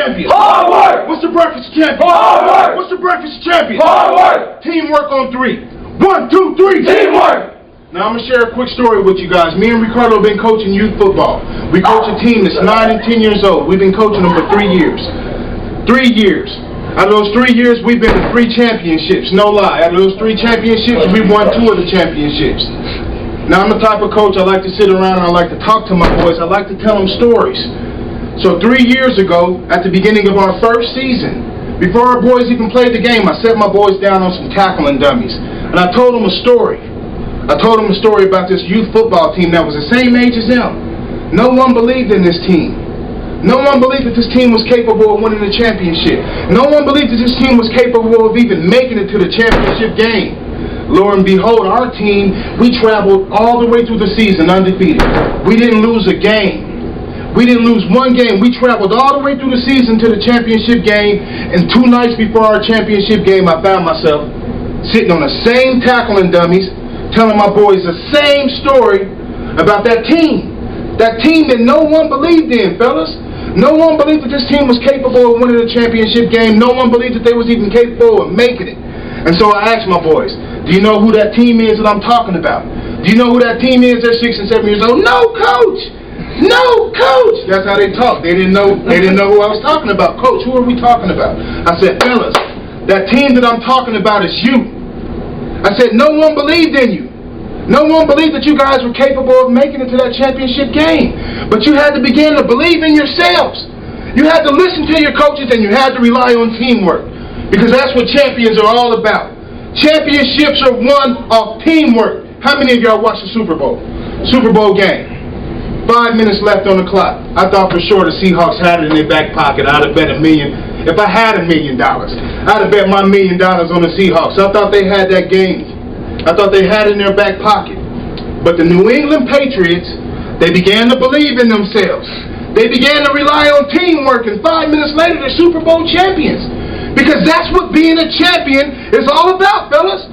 champions? Hard work. What's the breakfast champions? Hard work. What's the breakfast champions? Hard work. Teamwork on 3. 1, 2, 3. Teamwork. Now I'm going to share a quick story with you guys. Me and Ricardo have been coaching youth football. We coach a team that's 9 and 10 years old. We've been coaching them for 3 years. 3 years. Out of those 3 years, we've been to 3 championships. No lie. Out of those 3 championships, we won 2 of the championships. Now I'm the type of coach, I like to sit around and I like to talk to my boys. I like to tell them stories. So 3 years ago, at the beginning of our first season, before our boys even played the game, I set my boys down on some tackling dummies. And I told them a story. I told them a story about this youth football team that was the same age as them. No one believed in this team. No one believed that this team was capable of winning the championship. No one believed that this team was capable of even making it to the championship game. Lo and behold, our team, we traveled all the way through the season undefeated. We didn't lose a game. We didn't lose one game. We traveled all the way through the season to the championship game, and 2 nights before our championship game, I found myself sitting on the same tackling dummies, telling my boys the same story about that team. That team that no one believed in, fellas. No one believed that this team was capable of winning the championship game. No one believed that they was even capable of making it. And so I asked my boys, do you know who that team is that I'm talking about? Do you know who that team is? They're 6 and 7 years old. No, coach! No, coach! That's how they talk. They didn't know who I was talking about. Coach, who are we talking about? I said, fellas, that team that I'm talking about is you. I said, no one believed in you. No one believed that you guys were capable of making it to that championship game. But you had to begin to believe in yourselves. You had to listen to your coaches and you had to rely on teamwork. Because that's what champions are all about. Championships are won off teamwork. How many of y'all watched the Super Bowl? Super Bowl game. 5 minutes left on the clock. I thought for sure the Seahawks had it in their back pocket. I'd have bet $1 million. If I had $1 million, I'd have bet my $1 million on the Seahawks. I thought they had that game. I thought they had it in their back pocket. But the New England Patriots, they began to believe in themselves. They began to rely on teamwork, and 5 minutes later, they're Super Bowl champions. Because that's what being a champion is all about, fellas.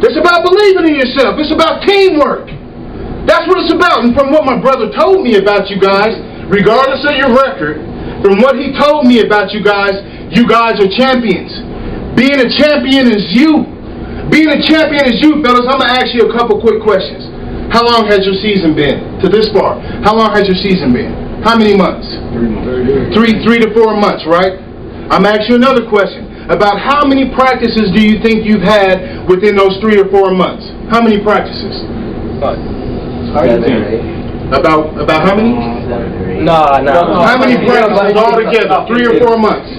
It's about believing in yourself. It's about teamwork. That's what it's about. And from what my brother told me about you guys, regardless of your record, from what he told me about you guys are champions. Being a champion is you. Being a champion is you, fellas. I'm going to ask you a couple quick questions. How long has your season been to this far? How long has your season been? How many months? 3 months. 3 to 4 months, right? I'm going to ask you another question. About how many practices do you think you've had within those 3 or 4 months? How many practices? 7. About how many? 7. No. How many practices altogether? 3 or 4 months.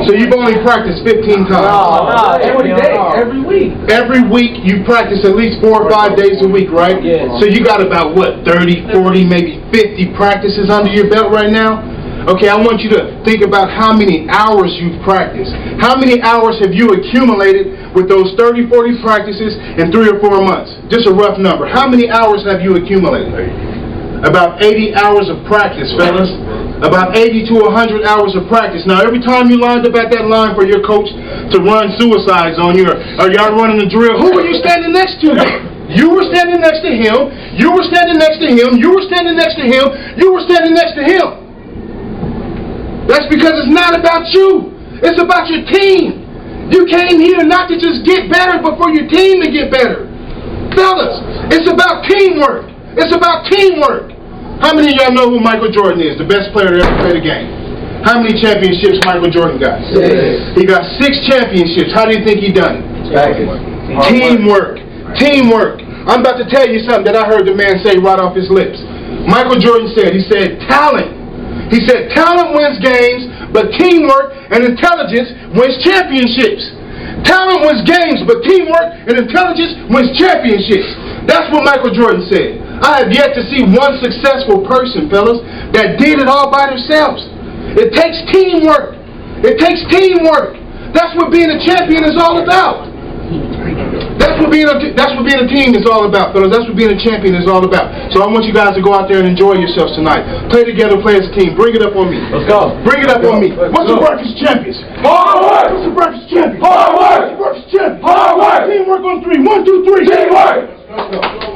So you've only practiced 15 times. No, every day, every week. Every week you practice at least 4 or 5 days a week, right? Yeah. So you got about, what, 30, 40, maybe 50 practices under your belt right now? Okay, I want you to think about how many hours you've practiced. How many hours have you accumulated with those 30, 40 practices in 3 or 4 months? Just a rough number. How many hours have you accumulated? About 80 hours of practice, fellas. About 80 to 100 hours of practice. Now, every time you lined up at that line for your coach to run suicides on you, or y'all running the drill, who were you standing next to? You were standing next to him. You were standing next to him. You were standing next to him. You were standing next to him. That's because it's not about you. It's about your team. You came here not to just get better, but for your team to get better. Fellas, it's about teamwork. It's about teamwork. How many of y'all know who Michael Jordan is, the best player to ever play the game? How many championships Michael Jordan got? 6. He got 6 championships. How do you think he done it? Teamwork. Teamwork. I'm about to tell you something that I heard the man say right off his lips. Michael Jordan said, talent. He said, talent wins games, but teamwork and intelligence wins championships. Talent wins games, but teamwork and intelligence wins championships. That's what Michael Jordan said. I have yet to see one successful person, fellas, that did it all by themselves. It takes teamwork. It takes teamwork. That's what being a champion is all about. That's what being a team is all about, fellas. That's what being a champion is all about. So I want you guys to go out there and enjoy yourselves tonight. Play together, play as a team. Bring it up on me. Let's go. Bring it up on me. What's the breakfast champions? Hard work. What's the breakfast champions? Hard work. What's the breakfast champions? Hard work. Teamwork on 3. 1, 2, 3. Teamwork. Let's go.